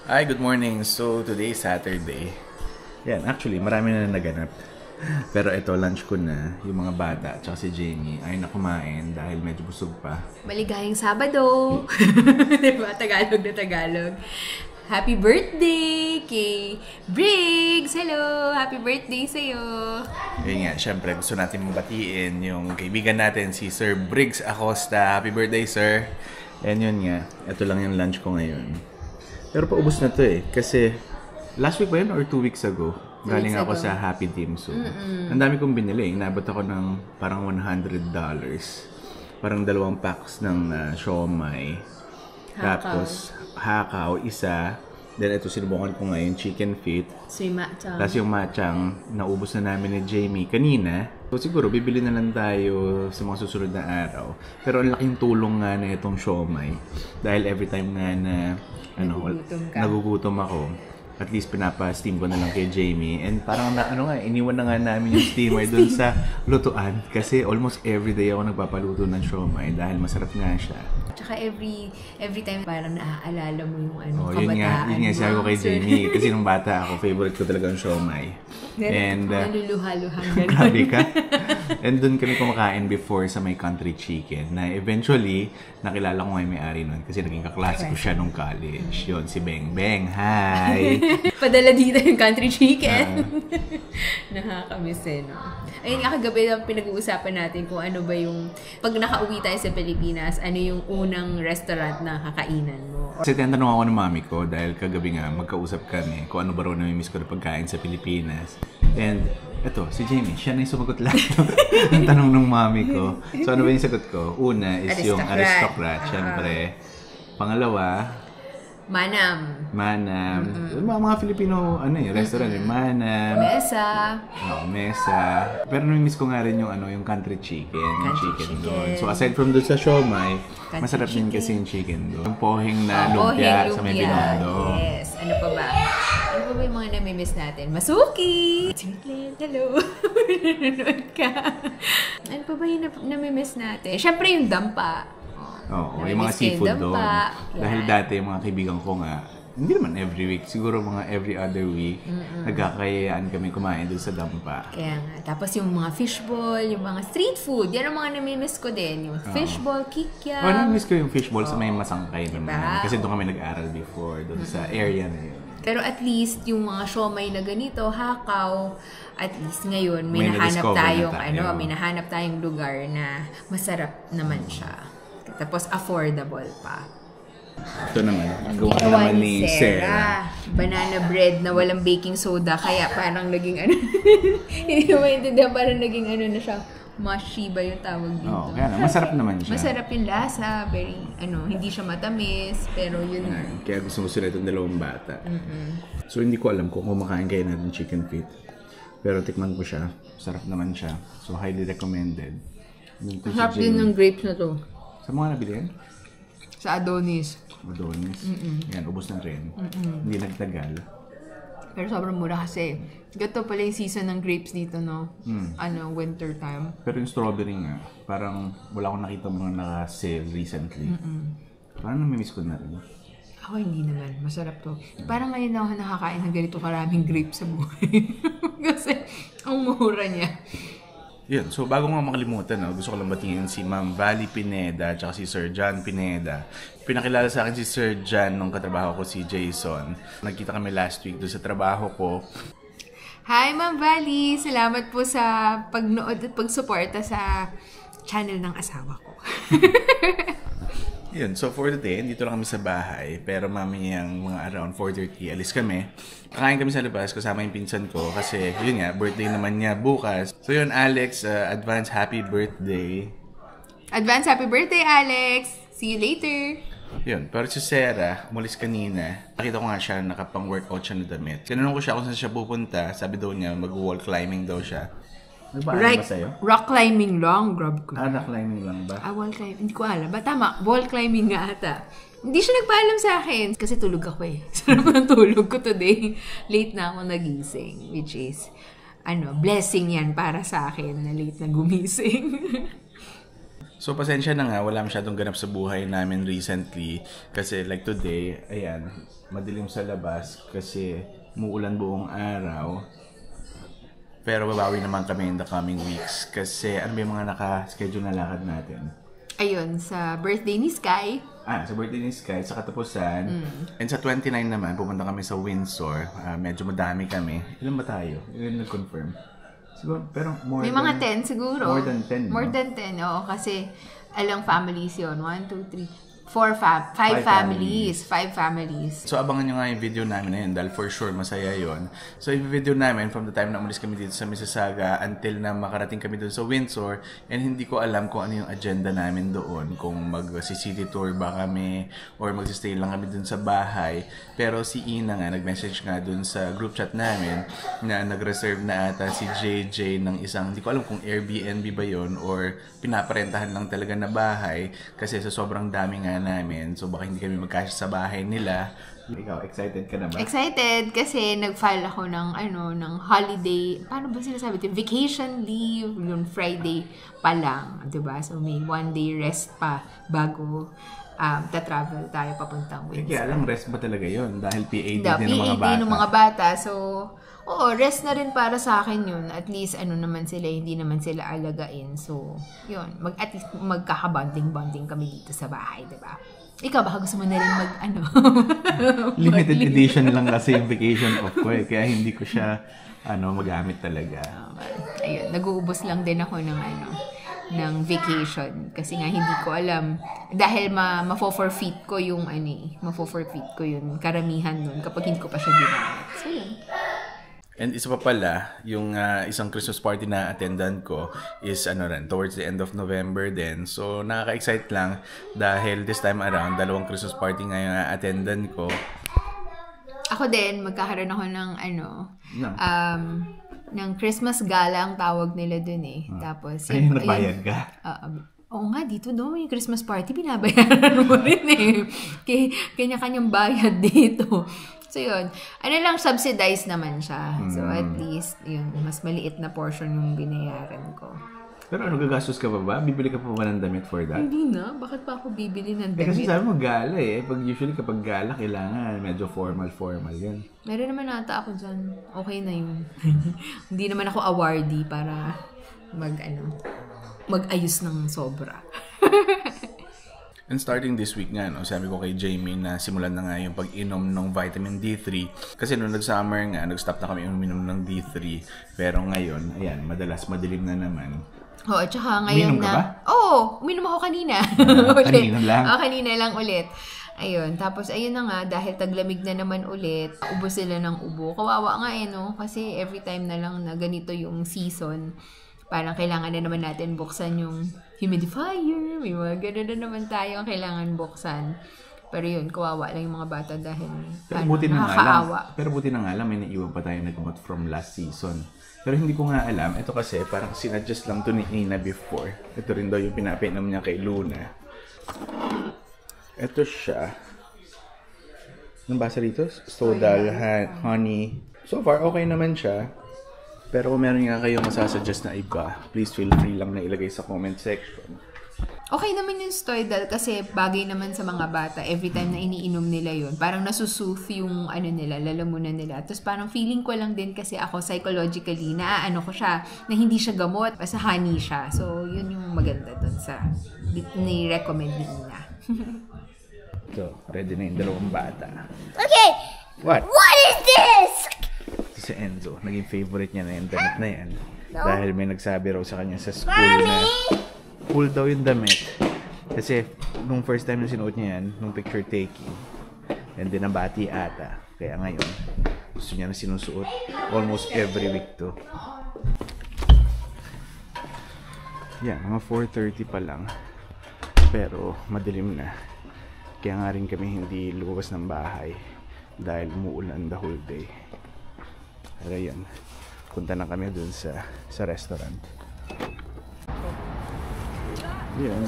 Hi, good morning. So, today is Saturday. Yan, actually, marami na naganap. Pero ito, lunch ko na. Yung mga bata, tsaka si Jamie, ay na kumain dahil medyo busog pa. Maligayang Sabado! Diba? Tagalog na Tagalog. Happy birthday kay Briggs! Hello! Happy birthday sa'yo! Yun nga, syempre gusto natin mabatiin yung kaibigan natin, si Sir Briggs Acosta. Happy birthday, sir! And yun nga, ito lang yung lunch ko ngayon. Pero paubos na to eh, kasi last week ba yun or 2 weeks ago? Galing ako sa Happy Dim Sum. Ang dami kong binili. Inabot ako ng parang $100. Parang 2 packs ng siomai. Tapos, hakaw, isa. Then, ito sinubukan ko ngayon, chicken feet. So, yung matchang. Tapos yung matchang, naubos na namin ni Jamie kanina. So, siguro, bibili na lang tayo sa mga susunod na araw. Pero ang laking tulong nga na itong siomai. Dahil every time nga na nagugutom ako, at least pinapa-steam ko na lang kay Jamie. And parang iniwan na nga namin yung steamer dun sa lutuan. Kasi almost everyday ako nagpapaluto ng siomai dahil masarap nga siya. Tsaka every time parang naaalala mo yung kabataan. Yun nga sabi ko kay Jamie. Kasi nung bata ako, favorite ko talaga ang siomai. And naluluha-luhang gano'n. Grabe ka. And dun kami kumakain before sa may country chicken. Na eventually, nakilala ko nga yung may-ari nun. Kasi naging kaklase ko siya nung college. Yun, si Beng Beng. Hi! Padala dito yung country chicken. Nakakamiss eh, no? Ayun nga, kagabi na pinag-uusapan natin kung ano ba yung, pag nakauwi tayo sa Pilipinas, ano yung unang restaurant na kakainan mo? Kasi tinatanong ako ng mami ko dahil kagabi nga magkausap kami kung ano ba raw namimiss ko na pagkain sa Pilipinas. And eto, si Jamie, siya na yung sumagot lahat ng tanong ng mami ko. So ano ba yung sagot ko? Una is yung aristocrat, syempre. Pangalawa, Manam. Mga Filipino restaurant, Manam. Mesa. Mesa. Pero namimiss ko nga rin yung yung country chicken, yung chicken doon. So aside from doon sa siomai, masarap din kasi yung chicken doon. Yung poheng na lumpia sa may Binondo. Yes. Ano pa ba? Ano pa ba yung mga namimiss natin? Masuki! Hello! Nanonood ka. Ano pa ba yung namimiss natin? Syempre yung dampa. Oo, yung mga seafood doon. Dahil dati, yung mga kaibigan ko nga, hindi naman every week, siguro mga every other week, nagkakayaan kami kumain doon sa dampa. Kaya nga. Tapos yung mga fishball, yung mga street food, yan ang mga namimiss ko din. Yung fishball, kikiam. Namimiss ko yung fishball sa may Masangkay naman. Kasi doon kami nag-aral before, doon sa area na yun. Pero at least yung mga siomai na ganito, hakaw, at least ngayon may nahanap tayong lugar na masarap naman siya. Tapos affordable pa. Ito naman, gawa naman ni Sarah. Banana bread na walang baking soda, kaya parang naging hindi ko maintindihan, parang naging na siya, mushy ba yung tawag dito? Oo, kaya masarap naman siya. Masarap yung lasa, very, hindi siya matamis, pero yun. Kaya gusto ko sila itong 2 bata. So hindi ko alam kung kumakain kayo natin chicken feet. Pero tikman ko siya, sarap naman siya. So highly recommended. Sarap din ng grapes na to. Sa mga nabili yan? Sa Adonis. Yan, ubos na rin. Hindi nagtagal. Pero sobrang mura kasi. Gato pala yung season ng grapes dito, no? Winter time. Pero yung strawberry nga, parang wala akong nakita mga naka-sale recently. Parang namimiss ko na rin. Ako hindi naman. Masarap to. Parang ngayon ako nakakain ng ganito karaming grapes sa buhay. Kasi ang mura niya. Yun. So, bago nga makalimutan, gusto ko lang batingin si Ma'am Vali Pineda at si Sir John Pineda. Pinakilala sa akin si Sir John nung katrabaho ko si Jason. Nagkita kami last week doon sa trabaho ko. Hi, Ma'am Vali! Salamat po sa pagnood at pagsuporta sa channel ng asawa ko. Yun. So, for today, dito lang kami sa bahay. Pero mamayang mga around 4:30, alis kami. Kakain kami sa labas kasama yung pinsan ko kasi yun nga, birthday naman niya bukas. So yun, Alex, advance happy birthday. Advance happy birthday, Alex! See you later! Yun, pero si Sarah, umalis kanina. Nakita ko nga siya, nakapang-workout siya na damit. Tinanong ko siya kung saan siya pupunta. Sabi daw niya, mag-wall climbing daw siya. Nagpaalam ba sa'yo? Rock climbing lang, grab ko. Rock climbing lang ba? Wall climbing. Hindi ko alam. Ba, tama, wall climbing nga ata. Hindi siya nagpaalam sa akin. Kasi tulog ako eh. Sarap ng tulog ko today. Late na ako nagising. Which is, blessing yan para sa akin na late na gumising. So, pasensya na nga, wala masyadong ganap sa buhay namin recently. Kasi like today, ayan, madilim sa labas kasi muulan buong araw. Pero babawi naman kami in the coming weeks. Kasi ano ba yung mga naka-schedule na lakad natin? Ayun, sa birthday ni Sky. Sa birthday ni Sky, sa katapusan. And sa 29 naman, pupunta kami sa Windsor. Medyo madami kami. Ilan ba tayo? Ilan nag-confirm? Siguro, pero may mga 10 siguro. More than 10. More than 10, oo. Kasi alang families yun. 1, 2, 3, 5 families. 5 families. So, abangan nyo nga yung video namin na yun dahil for sure masaya yun. So, yung video namin from the time na umalis kami dito sa Mississauga until na makarating kami doon sa Windsor, and hindi ko alam kung ano yung agenda namin doon. Kung mag-city tour ba kami or mag-stay lang kami doon sa bahay. Pero si Ina nga, nag-message nga doon sa group chat namin na nag-reserve na ata si JJ ng isang, hindi ko alam kung Airbnb ba yun or pinaparentahan lang talaga na bahay kasi sa sobrang dami nga namin. So, baka hindi kami magkasya sa bahay nila. Ikaw, excited ka na ba? Excited kasi nag-file ako ng, ng holiday. Paano ba sinasabi ito? Vacation leave. Yung Friday pa lang. Diba? So, may 1 day rest pa bago ta-travel tayo papuntang Windsor. Kaya alam, rest ba talaga yun? Dahil PAD PAD din ng mga bata. ng mga bata. So, oo, rest na rin para sa akin yun. At least, naman sila, hindi naman sila alagain. So, yun. At least, magkaka-bonding kami dito sa bahay, diba? Ikaw, baka gusto mo na rin Limited edition lang kasi yung vacation off ko eh. Kaya hindi ko siya, magamit talaga. Ayun, nag-uubos lang din ako ng vacation. Kasi nga, hindi ko alam. Dahil ma-forfeit ko yung, ma-forfeit ko yung karamihan nun kapag hindi ko pa siya ginamit. So, yun. And isa pa pala, yung isang Christmas party na attendan ko is towards the end of November din. So, nakaka-excite lang dahil this time around, 2 Christmas party nga yung attendan ko. Ako din, magkakaroon ako ng Christmas gala ang tawag nila dun eh. Tapos, ayun, nagbayad ka? Oo nga, dito yung Christmas party, binabayaran mo rin eh. Kanya-kanyang bayad dito. So, yun. Subsidized naman siya. So, at least, yun, mas maliit na portion yung binayaran ko. Pero gagastos ka ba? Bibili ka pa ba ng damit for that? Hindi na. Bakit pa ako bibili ng damit? Kasi sabi mo gala eh. Usually kapag gala, kailangan medyo formal yan. Meron naman ata ako dyan. Okay na yun. Hindi naman ako awardee para mag-ayos ng sobra. And starting this week nga, sabi ko kay Jamie na simulan na nga yung pag-inom ng vitamin D3. Kasi nung nag-summer nga, nag-stop na kami uminom ng D3. Pero ngayon, ayan, madalas madilim na naman. Oo, tsaka ngayon uminom ka ba? Oo, uminom ako kanina. Kanina lang? Oo, kanina lang ulit. Ayun, tapos ayun na nga, dahil taglamig na naman ulit, ubos sila ng ubo. Kawawa nga kasi every time na lang na ganito yung season, parang kailangan na naman natin buksan yung humidifier. May mga gano'n na naman tayo ang kailangan buksan. Pero yun, kawawa lang yung mga bata dahil nakakaawa. Pero buti na nga lang, may naiwan pa tayo nag-gamot from last season. Pero hindi ko nga alam. Ito kasi, parang sinadjust lang to ni Ina before. Ito rin daw yung pinapainom niya kay Luna. Ito siya. Anong basa rito? Sodal, honey. So far, okay naman siya. Pero kung meron nga kayong masasuggest na iba, please feel free lang na ilagay sa comment section. Okay naman yung Stoidal kasi bagay naman sa mga bata. Every time na iniinom nila yun, parang nasusooth yung lalamunan nila. Tapos parang feeling ko lang din kasi ako psychologically na ko siya, na hindi siya gamot, basta honey siya. So, yun yung maganda dun sa ni-recommend ni Ina. So, ready na yung 2 bata. Okay! What? What is this? Si Enzo, naging favorite niya na yung damit na yan. No? Dahil may nagsabi raw sa kanya sa school na cool daw yung damit. Kasi nung first time na sinuot niya yan, nung picture taking, and then nabati ata. Kaya ngayon, gusto niya na sinusuot almost every week to. Yan, mga 4:30 pa lang. Pero madilim na. Kaya nga rin kami hindi lumabas ng bahay dahil umuulan the whole day. Pero yun, punta na kami dun sa restaurant. Yun.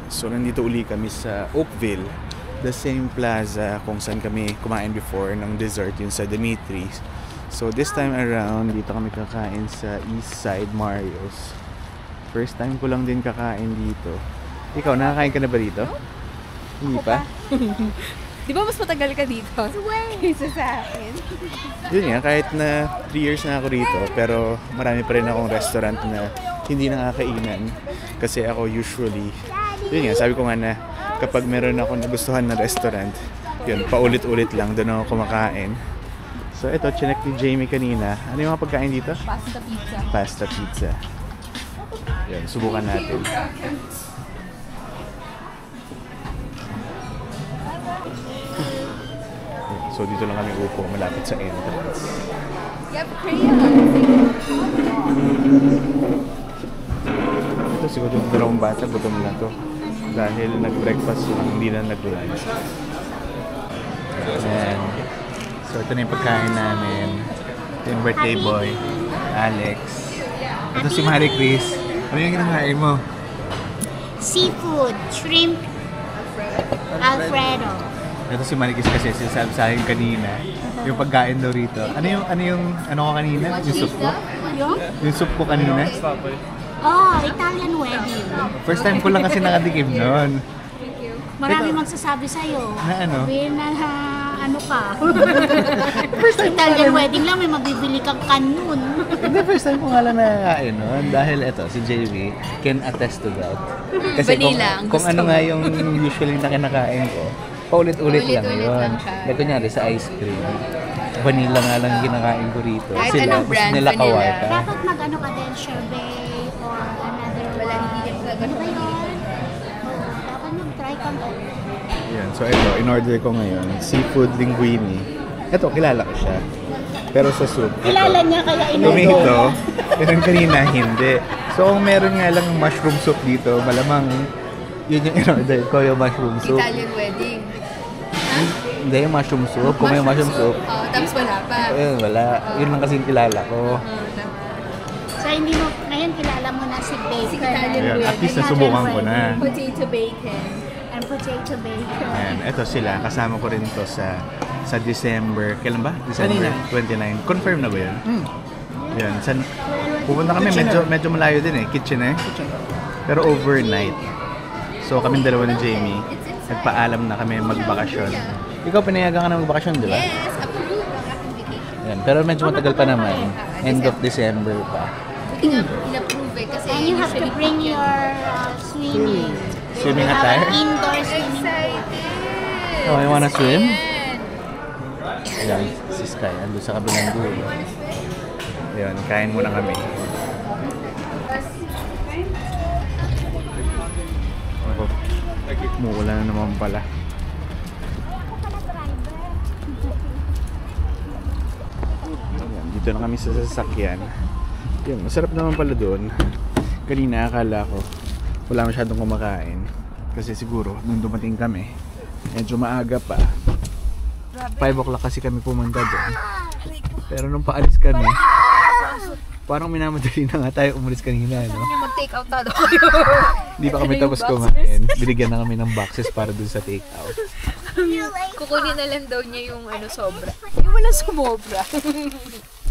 So nandito uli kami sa Oakville, the same plaza kung saan kami kumain before ng dessert, yun sa Dimitri's. So this time around, dito kami kakain sa East Side Mario's. First time ko lang din kakain dito. Ikaw, nakakain ka na ba dito? Hindi pa? Di ba mas matagal ka dito? Kaysa sa akin. Yun nga, kahit na 3 years na ako rito, pero marami pa rin akong restaurant na hindi nakakainan. Kasi ako usually, yun nga, sabi ko nga na kapag meron ako nagustuhan na restaurant, yun, paulit-ulit lang, doon ako kumakain. So ito, chinek ni Jamie kanina. Ano yung mga pagkain dito? Pasta pizza. Pasta pizza. Yun, subukan natin. So dito lang kami upo, malapit sa entrance. Yep, crayon. Ito siguro yung dalawang bata, gutom na to. Dahil nag-breakfast lang, hindi na nag-lunch. Ayan. So ito na yung pagkain namin. Ito yung birthday boy, Alex. Ito si Marie Chris. Ano yung kinakain mo? Seafood, shrimp, Alfredo. Ito si Marie Chris kasi sinasabi sa akin kanina. Yung pagkain daw rito. Ano ko kanina? Yung soup ko? Yung soup ko kanina? Oh, Italian wedding. First time ko lang kasi nakatikim nun. Marami magsasabi sa'yo. Na ano? Sabihin na ano ka. First Italian wedding lang, may mabibili kang kanun. Hindi, first time ko nga lang nakakain nun. Dahil ito, si JV can attest to that. Kasi Vanilla, ang kung gusto ano mo. nga yung usually na kinakain ko, paulit-ulit lang Paulit-ulit yun. lang siya. Like kunyari sa ice cream. Vanilla nga lang kinakain ko rito. Kahit Sila, anong gusto brand, nila vanilla. kawarta. Dapat mag-ano ka din, sherbet or another Wala, one. hindi ka Ano ganun ba yun? pilitin. Oo, dapat mag-try ka mo. Yan. So ito, in-order ko ngayon, seafood linguine. Ito, kilala ko siya. Pero sa soup, Kilala niya kaya tomato, pero kanina hindi. So kung meron nga lang mushroom soup dito, malamang yun yung in-order ko, yung mushroom soup. Italian wedding. Hindi, yung mushroom soup. Kung may mushroom soup, Oh, tapos wala pa. ayun, wala. Yun lang kasi yung kilala ko. Tama. So hindi mo, ngayon kilala mo na si Baker. Si Italian Ayan, wedding. at least nasubukan ko na. Potato bacon. And potato bacon. Ayan, eto sila. Kasama ko rin to sa December. Kailan ba? December 29. Confirm na ba yun? Yan. Pupunta kami, medyo malayo din eh. Kitchener. Pero overnight. So kami dalawa ni Jamie, nagpaalam na kami magbakasyon. Ikaw pinayagan ka na magbakasyon, di ba? Yes, approved ang aking vacation. Yan. Pero medyo matagal pa naman. End of December pa. In-approve eh. Kasi And you have to usually bring weekend. your swimming. Swimming We have attire? an indoor swimming pool. Excited! Oh, you wanna swim? Ayan. Yan, si Sky. Ando sa kabilang dulo. Yan, kain muna kami. Ako, mula na naman pala. Yan, dito na kami sa sasakyan. Yun, masarap naman pala doon. Kanina akala ko wala masyadong kumakain. Kasi siguro, nung dumating kami, medyo maaga pa. 5 o'clock kasi kami pumunta doon. Pero nung paalis kami, parang minamadali na nga tayo umalis kanina, no? Mag-take out tayo. Hindi pa kami tapos kumain. Binigyan na kami ng boxes para dun sa take out. Kukunin na lang daw niya yung sobra. Yung wala sumobra.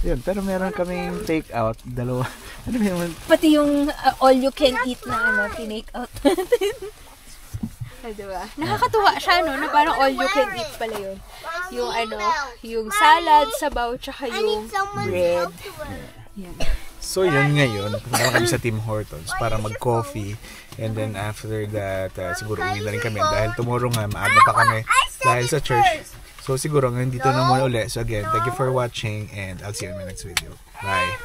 Yun, pero meron kaming take out, dalawa. Ano ba yun? Pati yung all you can eat na tinake out natin. Diba? Nakakatuwa siya, no? Na parang all you can eat pala yun. Yung yung salad, sabaw, tsaka yung bread. Yan. So yun ngayon, punta kami sa Tim Hortons para mag-coffee. And then after that, siguro uwi na rin kami. Dahil tomorrow nga, maaga pa kami dahil sa church. So siguro ngayon dito na muna ulit. So again, thank you for watching and I'll see you in my next video. Bye!